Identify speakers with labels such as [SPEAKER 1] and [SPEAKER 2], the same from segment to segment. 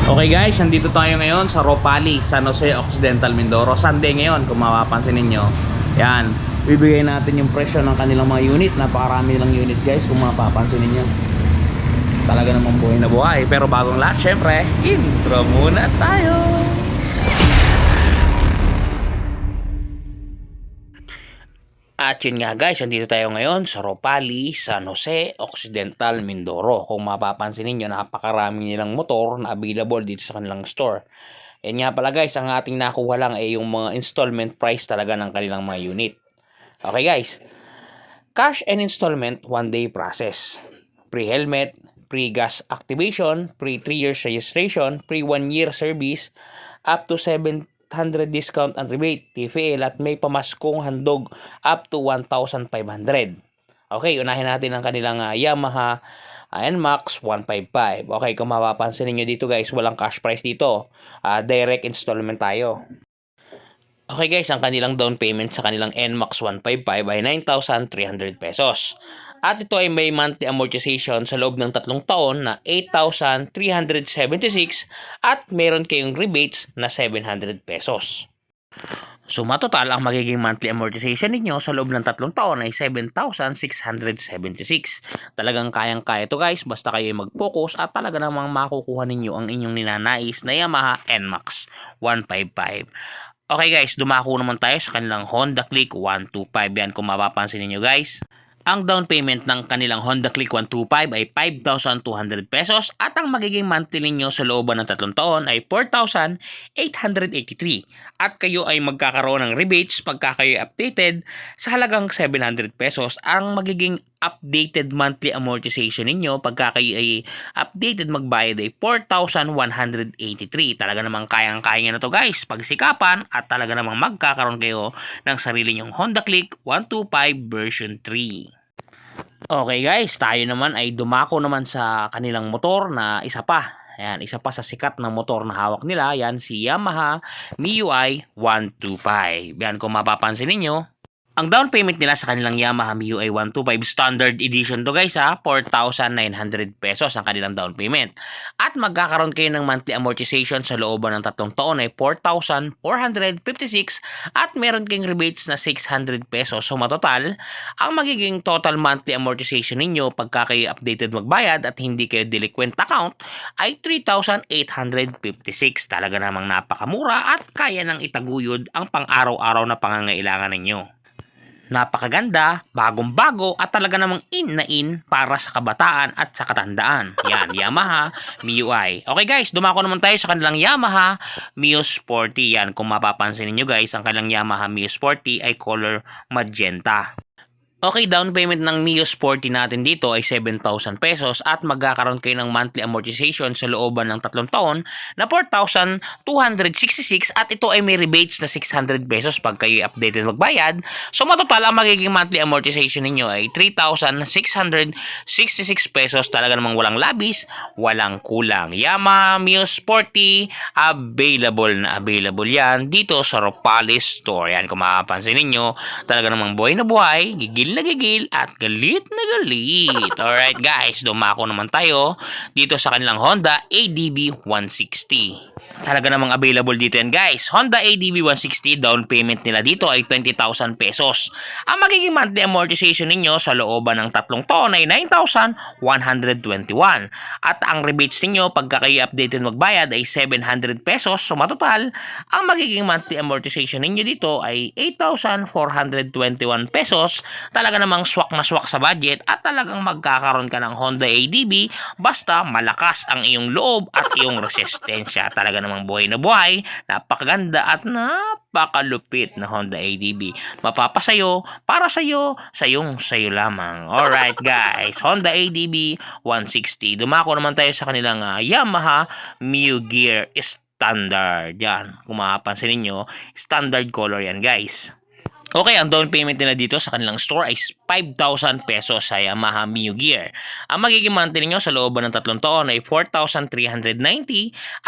[SPEAKER 1] Okay guys, nandito tayo ngayon sa Ropali, San Jose Occidental, Mindoro. Sunday ngayon, kung mapapansin ninyo. Yan, bibigay natin yung presyo ng kanilang mga unit. Napakarami lang unit guys, kung mapapansin ninyo. Talaga namang buhay na buhay. Pero bagong lahat, syempre, intro muna tayo. At yun nga guys, nandito tayo ngayon sa Ropali, San Jose Occidental, Mindoro. Kung mapapansin ninyo, napakarami nilang motor na available dito sa kanilang store. Yan nga pala guys, ang ating nakuha lang ay yung mga installment price talaga ng kanilang mga unit. Okay guys, cash and installment 1-day process. Pre-helmet, pre-gas activation, pre-3 years registration, pre-1 year service, up to 700 discount and rebate, TFL, at may pamaskong handog up to 1,500. Okay, unahin natin ang kanilang Yamaha NMAX 155. Okay, kung mapapansin niyo dito guys, walang cash price dito. Direct installment tayo. Okay guys, ang kanilang down payment sa kanilang NMAX 155 ay 9,300 pesos. At ito ay may monthly amortization sa loob ng 3 taon na 8,376 at meron kayong rebates na 700 pesos. So matotal ang magiging monthly amortization ninyo sa loob ng 3 taon ay 7,676. Talagang kayang-kaya ito guys, basta kayo mag-focus at talaga namang makukuha ninyo ang inyong ninanais na Yamaha NMAX 155. Okay guys, dumako naman tayo sa kanilang Honda Click 125. Yan kung mapapansin niyo guys. Ang down payment ng kanilang Honda Click 125 ay 5,200 pesos at ang magiging monthly ninyo sa looban ng 3 taon ay 4,883 at kayo ay magkakaroon ng rebates pagka kayo updated sa halagang 700 pesos. Ang magiging updated monthly amortization ninyo pagka kayo ay updated magbayad ay 4,183. Talaga namang kayang-kaya na to guys, pagsikapan at talaga namang magkakaroon kayo ng sarili nyong Honda Click 125 version 3. Okay guys, tayo naman ay dumako naman sa kanilang motor na isa pa. Ayan, isa pa sa sikat na motor na hawak nila. Yan si Yamaha MIUI 125. Yan kung mapapansin ninyo. Ang down payment nila sa kanilang Yamaha MIUI 125 Standard Edition to guys 4,900 pesos ang kanilang down payment. At magkakaroon kayo ng monthly amortization sa looban ng 3 taon ay 4,456 at meron kayong rebates na 600 pesos. So matotal, ang magiging total monthly amortization ninyo pagka kayo updated magbayad at hindi kayo delinquent account ay 3,856. Talaga namang napakamura at kaya nang itaguyod ang pang-araw-araw na pangangailangan ninyo. Napakaganda, bagong-bago at talaga namang in na in para sa kabataan at sa katandaan. Yan, Yamaha MIUI. Okay guys, dumako naman tayo sa kanilang Yamaha Mio Sporty. Yan, kung mapapansin niyo guys, ang kanilang Yamaha Mio Sporty ay color magenta. Okay, down payment ng Mio Sporty natin dito ay 7,000 pesos at magkakaroon kayo ng monthly amortization sa looban ng 3 taon na 4,266 at ito ay may rebates na 600 pesos pag kayo updated magbayad. So matotal ang magiging monthly amortization ninyo ay 3,666 pesos. Talaga namang walang labis, walang kulang. Yamaha Mio Sporty, available na available yan dito sa Ropali Store. Yan, kung makapansin ninyo, talaga namang buhay na buhay, gigil na gigil at galit na galit. Alright guys, dumako naman tayo dito sa kanilang Honda ADB 160. Talaga namang available dito yan guys. Honda ADB 160, down payment nila dito ay 20,000 pesos. Ang magiging monthly amortization ninyo sa looban ng 3 taon ay 9,121. At ang rebates ninyo pagka kayo updated magbayad ay 700 pesos. So matotal, ang magiging monthly amortization ninyo dito ay 8,421 pesos. Talaga namang swak na swak sa budget at talagang magkakaroon ka ng Honda ADB basta malakas ang iyong loob at iyong resistensya. Talaga namang buhay na buhay, napakaganda at napakalupit na Honda ADB. Mapapasayo, para sayo, sayo lamang. Alright guys, Honda ADB 160. Dumako naman tayo sa kanilang Yamaha Mio Gear Standard. Yan, kung mapapansin ninyo, standard color yan guys. Okay, ang down payment nila dito sa kanilang store ay 5,000 pesos sa Yamaha Mio Gear. Ang magiging monthly nyo sa loob ng 3 taon ay 4,390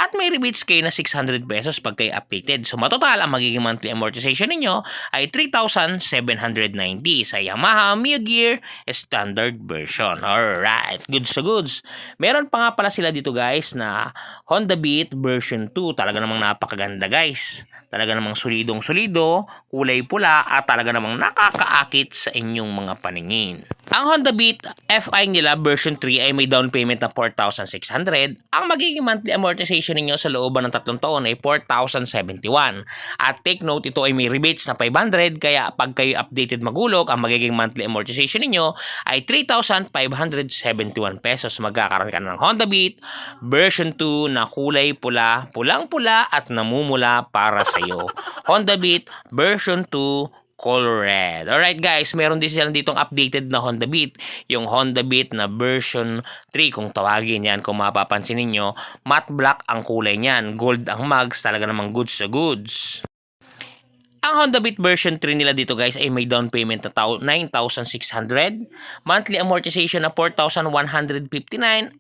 [SPEAKER 1] at may rebates kayo na 600 pesos pag kayo updated. So matotal, ang magiging monthly amortization ninyo ay 3,790 sa Yamaha Mio Gear standard version. Alright, goods to goods. Meron pa nga pala sila dito guys na Honda Beat version 2. Talaga namang napakaganda guys. Talaga namang solidong-solido, kulay pula at talaga namang nakakaakit sa inyong mga paningin. Ang Honda Beat FI nila version 3 ay may down payment na 4,600. Ang magiging monthly amortization ninyo sa looban ng 3 taon ay 4,071. At take note, ito ay may rebates na 500 kaya pag kayo updated magulog, ang magiging monthly amortization ninyo ay 3,571 pesos. Magkakaroon ka ng Honda Beat version 2 na kulay pula, pulang-pula at namumula para sa iyo. Honda Beat version 2 color red. Alright guys, meron din sila ditong updated na Honda Beat. Yung Honda Beat na version 3 kung tawagin yan. Kung mapapansin ninyo, matte black ang kulay niyan. Gold ang mags, talaga namang goods sa goods. Ang Honda Beat version 3 nila dito guys ay may down payment na 9,600, monthly amortization na 4,159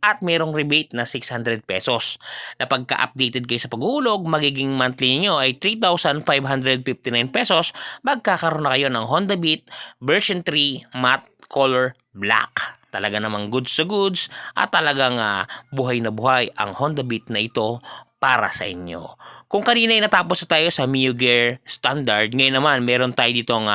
[SPEAKER 1] at merong rebate na 600 pesos. Na pagka-updated kayo sa paghulog, magiging monthly niyo ay 3,559 pesos. Magkakaroon na kayo ng Honda Beat version 3 matte color black. Talaga namang goods sa goods at talagang buhay na buhay ang Honda Beat na ito para sa inyo. Kung kanina ay natapos na tayo sa Mio Gear Standard, ngayon naman meron tayo ditong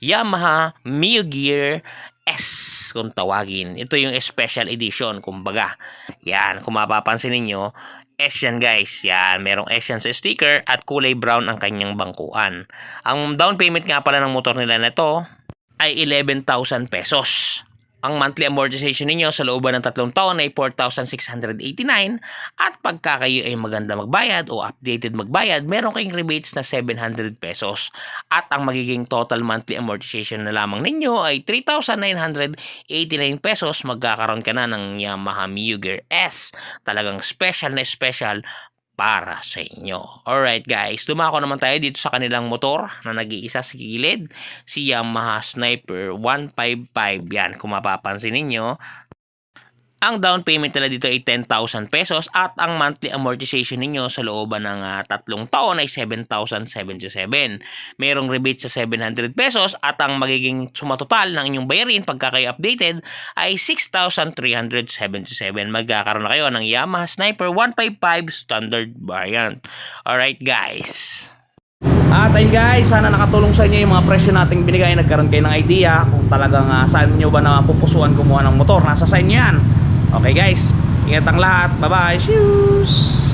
[SPEAKER 1] Yamaha Mio Gear S kung tawagin. Ito yung special edition, kumbaga. Yan, kung mapapansin ninyo, S yan guys. Yan, merong S yan sa sticker at kulay brown ang kanyang bangkuan. Ang down payment nga pala ng motor nila na ito ay 11,000 pesos. Ang monthly amortization ninyo sa looban ng 3 taon ay 4,689 at pagka kayo ay maganda magbayad o updated magbayad, meron kayong rebates na 700 pesos. At ang magiging total monthly amortization na lamang ninyo ay 3,989 pesos. Magkakaroon ka na ng Yamaha Mio Gear S. Talagang special na special para sa inyo. Alright guys, dumako naman tayo dito sa kanilang motor na nag-iisa sa gilid, si Yamaha Sniper 155. Yan, kung mapapansin ninyo, ang down payment nila dito ay 10,000 pesos at ang monthly amortization ninyo sa looban ng 3 taon ay 7,077. Merong rebate sa 700 pesos at ang magiging sumatotal ng inyong bayarin pagka kayo updated ay 6,377. Magkakaroon na kayo ng Yamaha Sniper 155 standard variant. Alright guys.
[SPEAKER 2] At ayun guys, sana nakatulong sa inyo yung mga presyo nating binigay. Nagkaroon kayo ng idea kung talagang saan nyo ba na pupusuan kumuha ng motor. Nasa sa inyo yan. Okay guys, ingat ang lahat. Bye bye. Shoes!